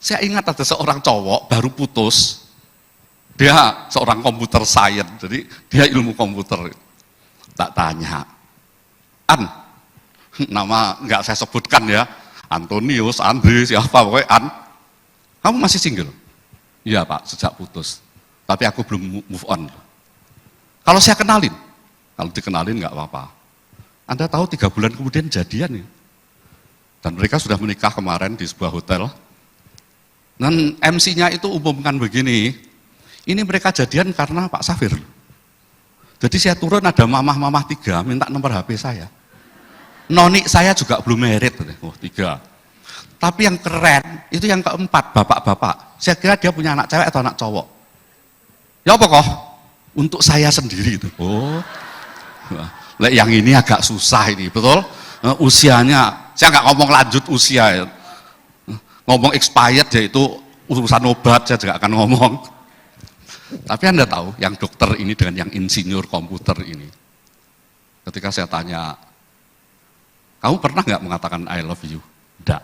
Saya ingat ada seorang cowok baru putus, Dia seorang komputer science, jadi dia ilmu komputer. Tak tanya, An, nama nggak saya sebutkan ya, Antonius, Andre, siapa pokoknya An, kamu masih single? Iya Pak, sejak putus. Tapi aku belum move on. Kalau saya kenalin, kalau dikenalin nggak apa-apa. Anda tahu 3 bulan kemudian jadian ya. Dan mereka sudah menikah kemarin di sebuah hotel. Dan MC-nya itu umumkan begini, ini mereka jadian karena Pak Safir. Jadi saya turun ada mamah-mamah 3 minta nomor HP saya. Noni saya juga belum merit, 3. Tapi yang keren itu yang keempat, bapak-bapak. Saya kira dia punya anak cewek atau anak cowok. Ya apa kok? Untuk saya sendiri itu. Oh, yang ini agak susah ini, betul? Usianya, saya nggak ngomong lanjut usia ya. Ngomong expired yaitu urusan obat saya juga akan ngomong. Tapi Anda tahu yang dokter ini dengan yang insinyur komputer ini. Ketika saya tanya, kamu pernah nggak mengatakan I love you? Enggak.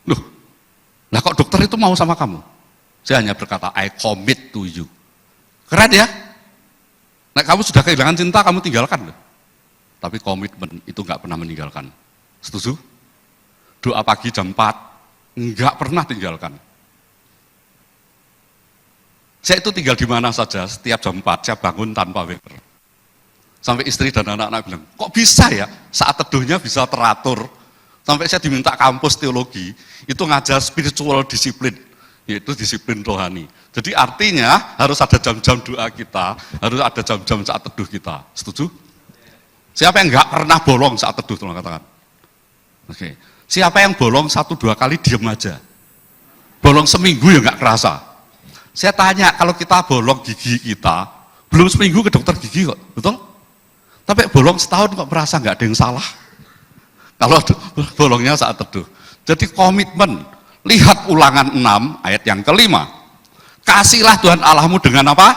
Loh, lah kok dokter itu mau sama kamu? Saya hanya berkata I commit to you. Keren ya? Nah kamu sudah kehilangan cinta, kamu tinggalkan loh. Tapi komitmen itu nggak pernah meninggalkan. Setuju? Doa pagi jam 4, nggak pernah tinggalkan. Saya itu tinggal di mana saja, setiap jam 4 saya bangun tanpa waker. Sampai istri dan anak-anak bilang, kok bisa ya saat teduhnya bisa teratur. Sampai saya diminta kampus teologi, itu ngajar spiritual disiplin, yaitu disiplin rohani. Jadi artinya harus ada jam-jam doa kita, harus ada jam-jam saat teduh kita. Setuju? Siapa yang nggak pernah bolong saat teduh, tolong katakan. Oke. Siapa yang bolong 1-2 kali diam aja. Bolong seminggu ya nggak kerasa. Saya tanya, kalau kita bolong gigi kita, belum seminggu ke dokter gigi kok, betul? Tapi bolong setahun kok merasa nggak ada yang salah. Kalau bolongnya saat teduh. Jadi komitmen, lihat Ulangan 6 ayat yang kelima. Kasihlah Tuhan Allahmu dengan apa?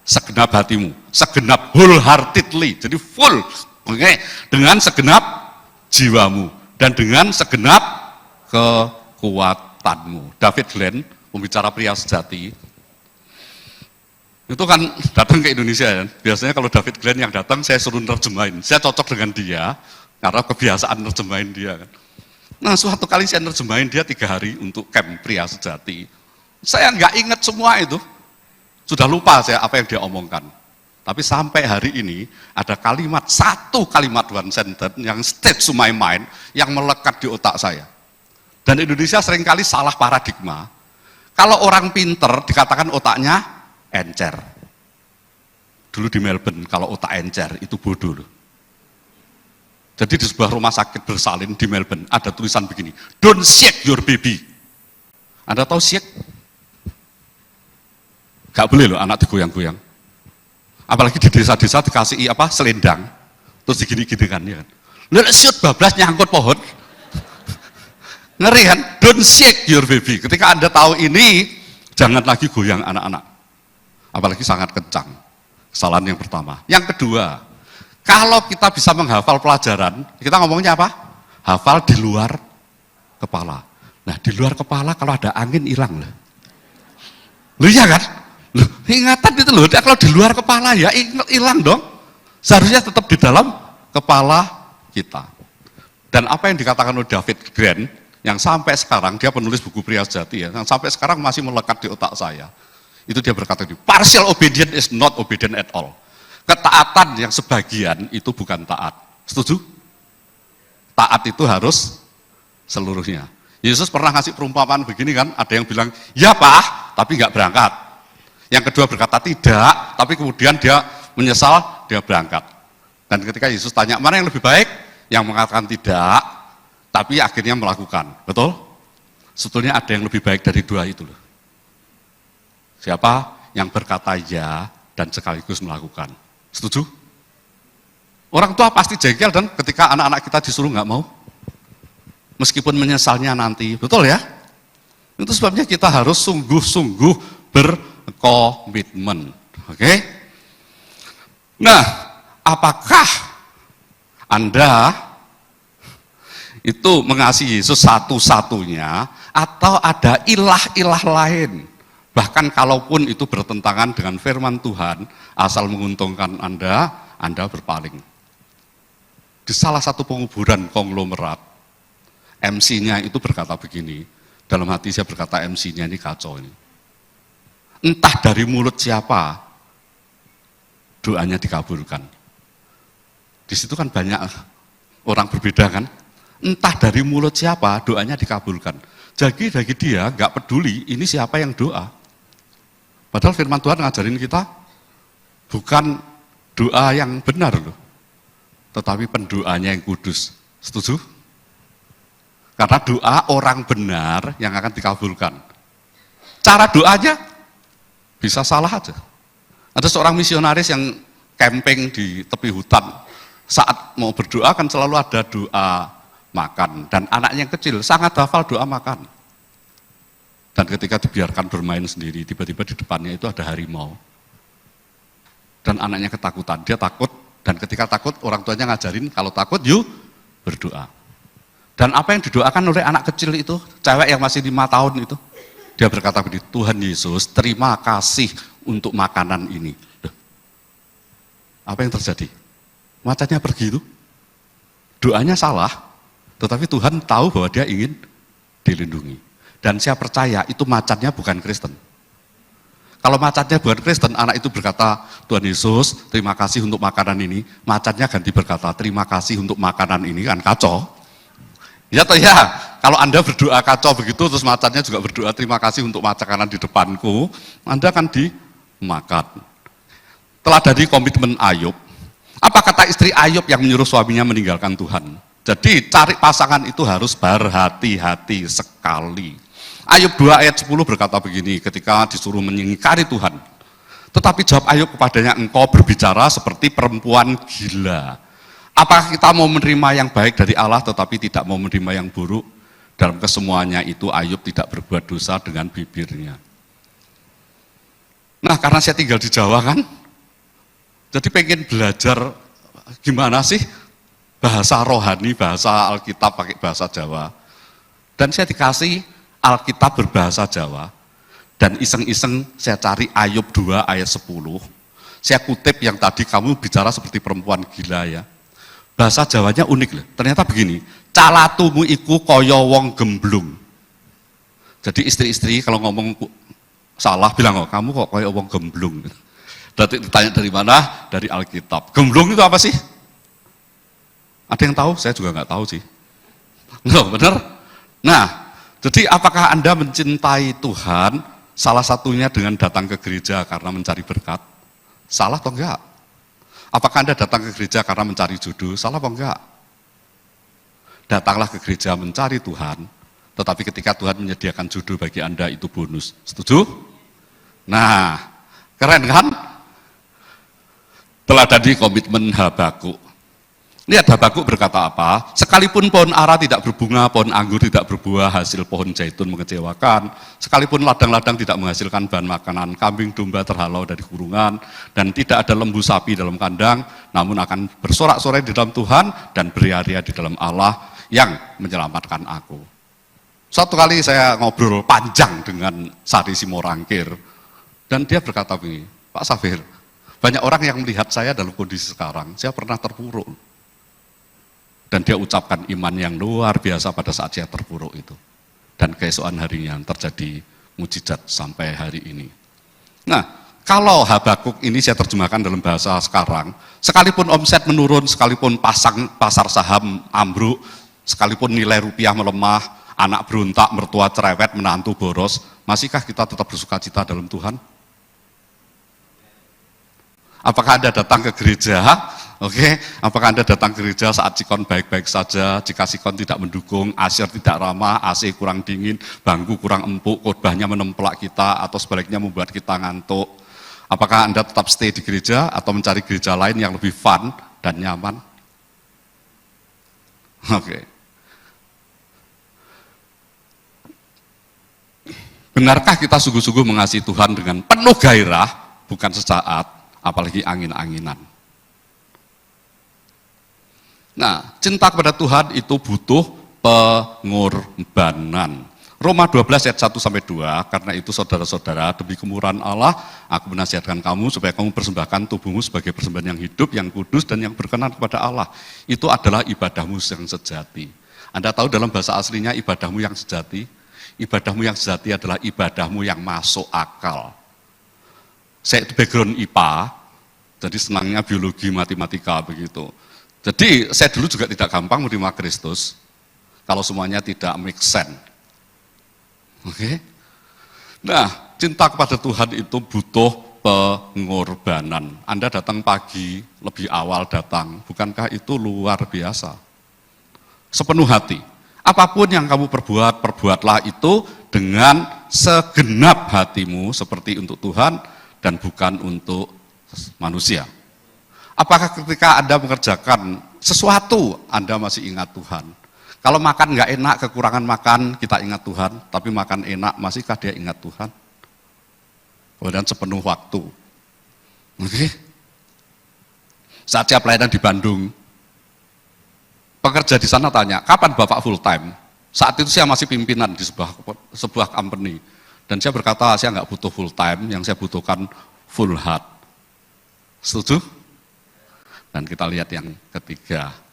Segenap hatimu, segenap wholeheartedly, jadi full, okay? Dengan segenap jiwamu dan dengan segenap kekuatanmu. David Glenn, pembicara pria sejati, itu kan datang ke Indonesia. Biasanya kalau David Glenn yang datang, saya suruh nerjemahin. Saya cocok dengan dia karena kebiasaan nerjemahin dia. Nah, suatu kali saya nerjemahin dia 3 hari untuk camp pria sejati. Saya nggak ingat semua itu, sudah lupa saya apa yang dia omongkan. Tapi sampai hari ini ada satu kalimat one sentence yang stay to my mind, yang melekat di otak saya. Dan Indonesia seringkali salah paradigma. Kalau orang pinter dikatakan otaknya encer. Dulu di Melbourne kalau otak encer itu bodoh loh. Jadi di sebuah rumah sakit bersalin di Melbourne ada tulisan begini, don't shake your baby. Anda tahu shake? Gak boleh loh anak digoyang-goyang. Apalagi di desa-desa dikasih selendang, terus digini-gini kan ya kan. Lalu shoot bablas nyangkut pohon. Ngeri kan? Don't shake your baby. Ketika Anda tahu ini, jangan lagi goyang anak-anak. Apalagi sangat kencang. Kesalahan yang pertama. Yang kedua, kalau kita bisa menghafal pelajaran, kita ngomongnya apa? Hafal di luar kepala. Nah, di luar kepala kalau ada angin hilang loh. Loh iya kan? Loh, ingatan itu loh, kalau di luar kepala ya hilang dong. Seharusnya tetap di dalam kepala kita. Dan apa yang dikatakan oleh David Grant, yang sampai sekarang, dia penulis buku pria sejati ya, yang sampai sekarang masih melekat di otak saya. Itu dia berkata, partial obedience is not obedient at all. Ketaatan yang sebagian itu bukan taat. Setuju? Taat itu harus seluruhnya. Yesus pernah ngasih perumpamaan begini kan, ada yang bilang, ya Pak, tapi nggak berangkat. Yang kedua berkata tidak, tapi kemudian dia menyesal, dia berangkat. Dan ketika Yesus tanya, mana yang lebih baik? Yang mengatakan tidak, tapi akhirnya melakukan. Betul? Sebetulnya ada yang lebih baik dari 2 itu loh. Siapa? Yang berkata ya dan sekaligus melakukan. Setuju? Orang tua pasti jengkel dan ketika anak-anak kita disuruh nggak mau. Meskipun menyesalnya nanti. Betul ya? Itu sebabnya kita harus sungguh-sungguh berkomitmen. Oke? Nah, apakah Anda itu mengasihi Yesus satu-satunya atau ada ilah-ilah lain? Bahkan kalaupun itu bertentangan dengan firman Tuhan, asal menguntungkan Anda berpaling. Di salah satu penguburan konglomerat, MC-nya itu berkata begini, dalam hati saya berkata MC-nya ini kacau ini. Entah dari mulut siapa, doanya dikabulkan. Di situ kan banyak orang berbeda kan, entah dari mulut siapa, doanya dikabulkan. Jadi bagi dia nggak peduli ini siapa yang doa. Padahal firman Tuhan ngajarin kita bukan doa yang benar loh, tetapi pendoanya yang kudus. Setuju? Karena doa orang benar yang akan dikabulkan. Cara doanya bisa salah aja. Ada seorang misionaris yang camping di tepi hutan. Saat mau berdoa kan selalu ada doa makan. Dan anaknya yang kecil sangat hafal doa makan. Dan ketika dibiarkan bermain sendiri, tiba-tiba di depannya itu ada harimau. Dan anaknya ketakutan, dia takut. Dan ketika takut, orang tuanya ngajarin, kalau takut yuk berdoa. Dan apa yang didoakan oleh anak kecil itu, cewek yang masih 5 tahun itu, dia berkata begini, Tuhan Yesus terima kasih untuk makanan ini. Duh. Apa yang terjadi? Macannya pergi itu. Doanya salah, tetapi Tuhan tahu bahwa dia ingin dilindungi. Dan saya percaya itu macannya bukan Kristen. Kalau macannya bukan Kristen, anak itu berkata, Tuhan Yesus terima kasih untuk makanan ini. Macannya ganti berkata, terima kasih untuk makanan ini, kan kacau. Ya toh ya, kalau Anda berdoa kacau begitu, terus macannya juga berdoa terima kasih untuk makanan di depanku, Anda akan dimakan. Telah dari komitmen Ayub, apa kata istri Ayub yang menyuruh suaminya meninggalkan Tuhan? Jadi cari pasangan itu harus berhati-hati sekali. Ayub 2 ayat 10 berkata begini, ketika disuruh mengingkari Tuhan. Tetapi jawab Ayub kepadanya, engkau berbicara seperti perempuan gila. Apakah kita mau menerima yang baik dari Allah tetapi tidak mau menerima yang buruk? Dalam kesemuanya itu Ayub tidak berbuat dosa dengan bibirnya. Nah, karena saya tinggal di Jawa kan, jadi pengen belajar gimana sih bahasa rohani, bahasa Alkitab pakai bahasa Jawa. Dan saya dikasih Alkitab berbahasa Jawa, dan iseng-iseng saya cari Ayub 2 ayat 10, saya kutip yang tadi kamu bicara seperti perempuan gila ya. Bahasa Jawanya unik loh, ternyata begini, calatumu iku kaya wong gemblung. Jadi istri-istri kalau ngomong salah bilang, oh kamu kok kaya wong gemblung. Berarti ditanya dari mana? Dari Alkitab. Gemblung itu apa sih? Ada yang tahu? Saya juga nggak tahu sih. Loh, bener? Nah, jadi apakah Anda mencintai Tuhan salah satunya dengan datang ke gereja karena mencari berkat? Salah atau enggak? Apakah Anda datang ke gereja karena mencari jodoh? Salah atau enggak? Datanglah ke gereja mencari Tuhan, tetapi ketika Tuhan menyediakan jodoh bagi Anda itu bonus. Setuju? Nah, keren kan? Telah dari komitmen Habakuk. Lihat Habakuk berkata apa? Sekalipun pohon ara tidak berbunga, pohon anggur tidak berbuah, hasil pohon zaitun mengecewakan, sekalipun ladang-ladang tidak menghasilkan bahan makanan, kambing domba terhalau dari kurungan, dan tidak ada lembu sapi dalam kandang, namun akan bersorak-sorai di dalam Tuhan dan beria-ria di dalam Allah yang menyelamatkan aku. Suatu kali saya ngobrol panjang dengan Sari Simorangkir, dan dia berkata begini, Pak Safir, banyak orang yang melihat saya dalam kondisi sekarang, saya pernah terpuruk. Dan dia ucapkan iman yang luar biasa pada saat saya terpuruk itu. Dan keesokan harinya terjadi mujizat sampai hari ini. Nah, kalau Habakuk ini saya terjemahkan dalam bahasa sekarang, sekalipun omset menurun, sekalipun pasar saham ambruk, sekalipun nilai rupiah melemah, anak berontak, mertua cerewet, menantu boros, masihkah kita tetap bersukacita dalam Tuhan? Apakah Anda datang ke gereja? Oke, apakah Anda datang ke gereja saat sikon baik-baik saja, jika sikon tidak mendukung, asyir tidak ramah, AC kurang dingin, bangku kurang empuk, khotbahnya menemplak kita, atau sebaliknya membuat kita ngantuk? Apakah Anda tetap stay di gereja atau mencari gereja lain yang lebih fun dan nyaman? Oke. Benarkah kita sungguh-sungguh mengasihi Tuhan dengan penuh gairah, bukan sesaat, apalagi angin-anginan? Nah, cinta kepada Tuhan itu butuh pengorbanan. Roma 12 ayat 1 sampai 2, karena itu saudara-saudara, demi kemurahan Allah, aku menasihatkan kamu supaya kamu persembahkan tubuhmu sebagai persembahan yang hidup, yang kudus, dan yang berkenan kepada Allah. Itu adalah ibadahmu yang sejati. Anda tahu dalam bahasa aslinya ibadahmu yang sejati? Ibadahmu yang sejati adalah ibadahmu yang masuk akal. Saya itu background IPA, jadi senangnya biologi, matematika, begitu. Jadi saya dulu juga tidak gampang menerima Kristus, kalau semuanya tidak make sense. Oke? Nah, cinta kepada Tuhan itu butuh pengorbanan. Anda datang pagi, lebih awal datang, bukankah itu luar biasa? Sepenuh hati. Apapun yang kamu perbuat, perbuatlah itu dengan segenap hatimu seperti untuk Tuhan dan bukan untuk manusia. Apakah ketika Anda mengerjakan sesuatu, Anda masih ingat Tuhan? Kalau makan nggak enak, kekurangan makan, kita ingat Tuhan. Tapi makan enak, masihkah dia ingat Tuhan? Kemudian sepenuh waktu. Oke? Saat saya pelayanan di Bandung, pekerja di sana tanya, kapan Bapak full time? Saat itu saya masih pimpinan di sebuah company. Dan saya berkata, saya nggak butuh full time, yang saya butuhkan full heart. Setuju? Dan kita lihat yang ketiga.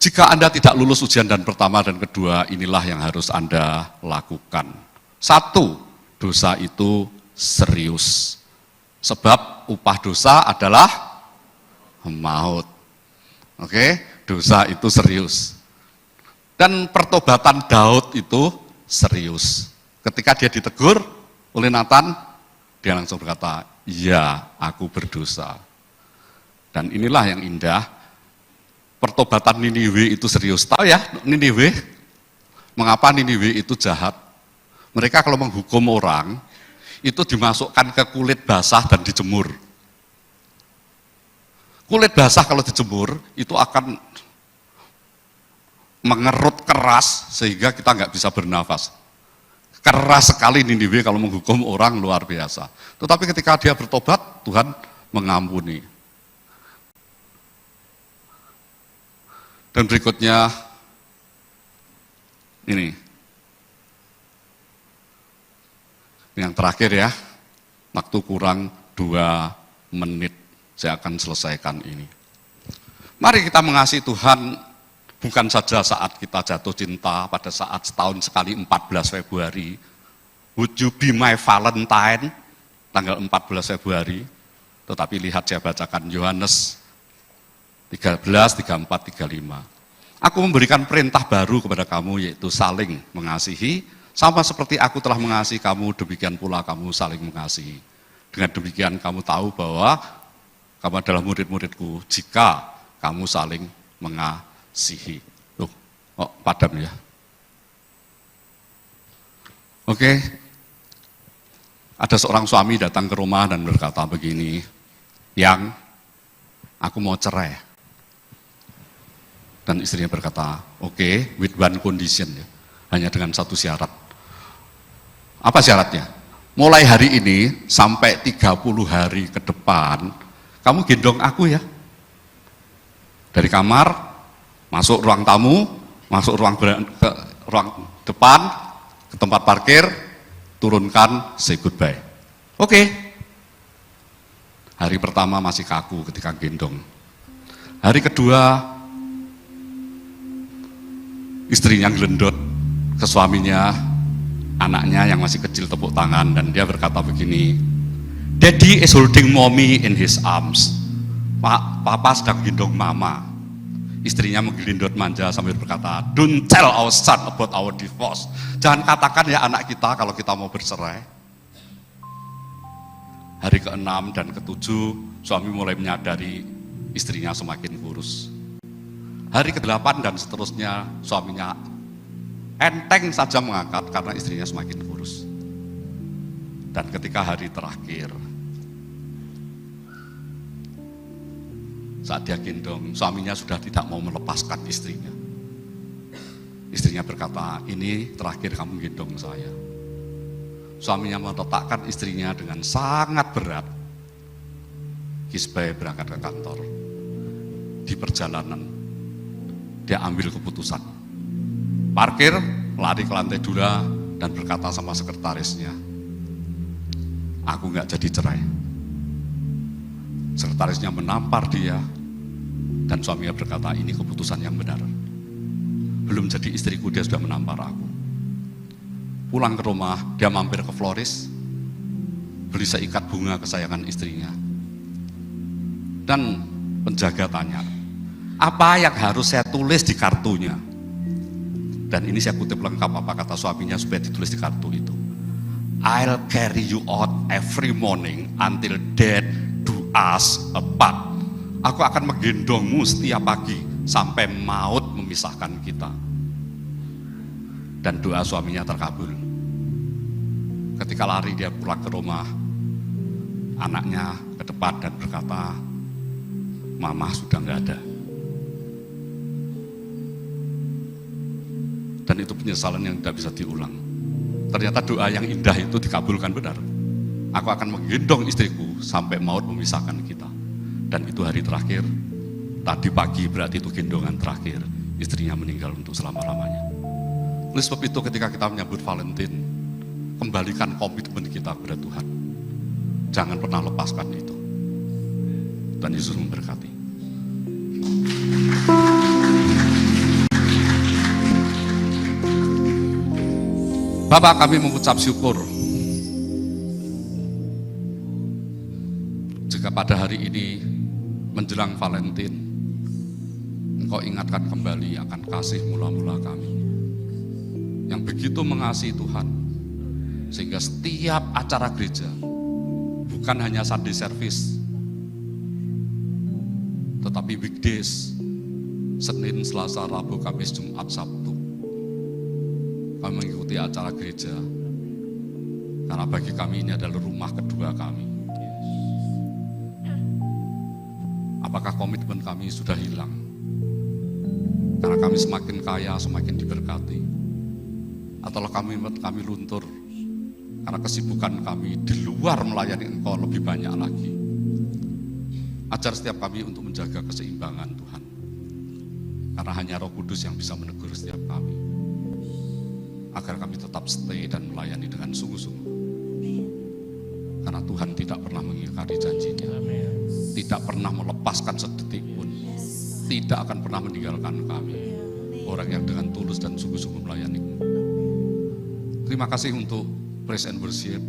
Jika Anda tidak lulus ujian dan pertama dan kedua, inilah yang harus Anda lakukan. 1, dosa itu serius. Sebab upah dosa adalah maut. Oke, dosa itu serius. Dan pertobatan Daud itu serius. Ketika dia ditegur oleh Nathan, dia langsung berkata, "Iya, aku berdosa." Dan inilah yang indah. Pertobatan Niniwe itu serius. Tahu ya, Niniwe? Mengapa Niniwe itu jahat? Mereka kalau menghukum orang, itu dimasukkan ke kulit basah dan dijemur. Kulit basah kalau dijemur, itu akan mengerut keras, sehingga kita nggak bisa bernafas. Keras sekali Niniwe kalau menghukum orang, luar biasa. Tetapi ketika dia bertobat, Tuhan mengampuni. Dan berikutnya, ini yang terakhir ya, waktu kurang 2 menit, saya akan selesaikan ini. Mari kita mengasihi Tuhan, bukan saja saat kita jatuh cinta, pada saat setahun sekali 14 Februari, would you be my Valentine, tanggal 14 Februari, tetapi lihat saya bacakan Yohanes 13, 34, 35. Aku memberikan perintah baru kepada kamu, yaitu saling mengasihi, sama seperti aku telah mengasihi kamu, demikian pula kamu saling mengasihi. Dengan demikian kamu tahu bahwa kamu adalah murid-muridku, jika kamu saling mengasihi. Loh, padam ya. Oke, ada seorang suami datang ke rumah dan berkata begini, "Yang, aku mau cerai." Dan istrinya berkata, "Oke, with one condition," ya, hanya dengan satu syarat. Apa syaratnya? Mulai hari ini sampai 30 hari ke depan, kamu gendong aku ya. Dari kamar, masuk ruang tamu, masuk ruang depan, ke tempat parkir, turunkan, say goodbye. Oke. Hari pertama masih kaku ketika gendong. Hari kedua, istrinya gelendot ke suaminya, anaknya yang masih kecil tepuk tangan, dan dia berkata begini, "Daddy is holding mommy in his arms." Papa sedang gendong mama. Istrinya menggelindot manja sambil berkata, "Don't tell our son about our divorce." Jangan katakan ya anak kita kalau kita mau bercerai. Hari ke-6 dan ke-7, suami mulai menyadari istrinya semakin kurus. Hari ke-8 dan seterusnya, suaminya enteng saja mengangkat karena istrinya semakin kurus. Dan ketika hari terakhir, saat dia gendong, suaminya sudah tidak mau melepaskan istrinya. Istrinya berkata, "Ini terakhir kamu gendong saya." Suaminya meletakkan istrinya dengan sangat berat. Kisbay berangkat ke kantor. Di perjalanan, dia ambil keputusan. Parkir, lari ke lantai 2 dan berkata sama sekretarisnya, aku nggak jadi cerai. Sekretarisnya menampar dia, dan suaminya berkata, ini keputusan yang benar. Belum jadi istriku, dia sudah menampar aku. Pulang ke rumah, dia mampir ke floris, beli seikat bunga kesayangan istrinya. Dan penjaga tanya, apa yang harus saya tulis di kartunya? Dan ini saya kutip lengkap apa kata suaminya supaya ditulis di kartu itu. I'll carry you out every morning until death do us apart. Aku akan menggendongmu setiap pagi sampai maut memisahkan kita. Dan doa suaminya terkabul. Ketika lari dia pulang ke rumah, anaknya ke depan dan berkata, mama sudah nggak ada. Dan itu penyesalan yang tidak bisa diulang. Ternyata doa yang indah itu dikabulkan benar. Aku akan menggendong istriku sampai maut memisahkan kita. Dan itu hari terakhir, tadi pagi berarti itu gendongan terakhir. Istrinya meninggal untuk selama-lamanya. Oleh sebab itu ketika kita menyambut Valentine, kembalikan komitmen kita kepada Tuhan. Jangan pernah lepaskan itu. Dan Yesus memberkati. Bapak, kami mengucap syukur jika pada hari ini menjelang Valentine, Engkau ingatkan kembali akan kasih mula-mula kami yang begitu mengasihi Tuhan, sehingga setiap acara gereja bukan hanya Sunday service, tetapi weekdays, Senin, Selasa, Rabu, Kamis, Jumat, Sabtu, kami mengikuti acara gereja, karena bagi kami ini adalah rumah kedua kami. Apakah komitmen kami sudah hilang? Karena kami semakin kaya, semakin diberkati. Atau kami luntur karena kesibukan kami di luar melayani Engkau lebih banyak lagi. Ajar setiap kami untuk menjaga keseimbangan Tuhan. Karena hanya Roh Kudus yang bisa menegur setiap kami. Agar kami tetap stay dan melayani dengan sungguh-sungguh. Karena Tuhan tidak pernah mengingkari janjinya. Tidak pernah melepaskan sedetik pun. Tidak akan pernah meninggalkan kami. Orang yang dengan tulus dan sungguh-sungguh melayani. Terima kasih untuk praise and worship,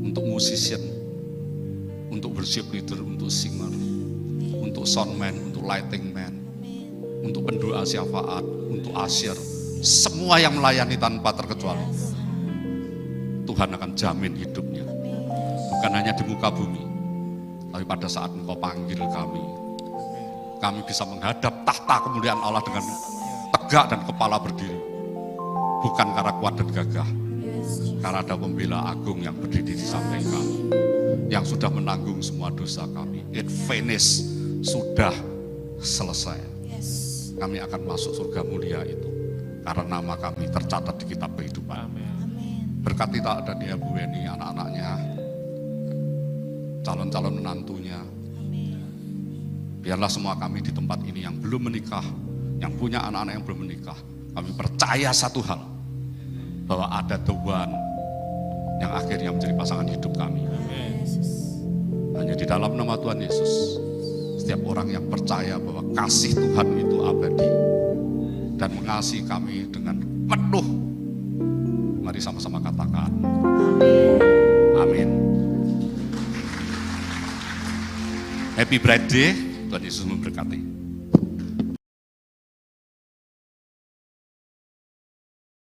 untuk musician, untuk worship leader, untuk singer, untuk soundman, untuk lighting man, untuk pendoa syafaat, untuk usher, semua yang melayani tanpa terkecuali. Tuhan akan jamin hidupnya. Bukan hanya di muka bumi, tapi pada saat Engkau panggil kami bisa menghadap tahta kemuliaan Allah dengan tegak dan kepala berdiri. Bukan karena kuat dan gagah, karena ada pembela agung yang berdiri di samping kami, yang sudah menanggung semua dosa kami. It finished, sudah selesai. Kami akan masuk surga mulia itu, karena nama kami tercatat di kitab kehidupan. Berkati tak ada dia Bu Weni, anak-anaknya, calon-calon menantunya. Biarlah semua kami di tempat ini yang belum menikah, yang punya anak-anak yang belum menikah, kami percaya satu hal, bahwa ada the one yang akhirnya menjadi pasangan hidup kami. Hanya di dalam nama Tuhan Yesus, setiap orang yang percaya bahwa kasih Tuhan itu abadi dan mengasihi kami dengan penuh, mari sama-sama katakan amin. Happy birthday, Tuhan Yesus memberkati.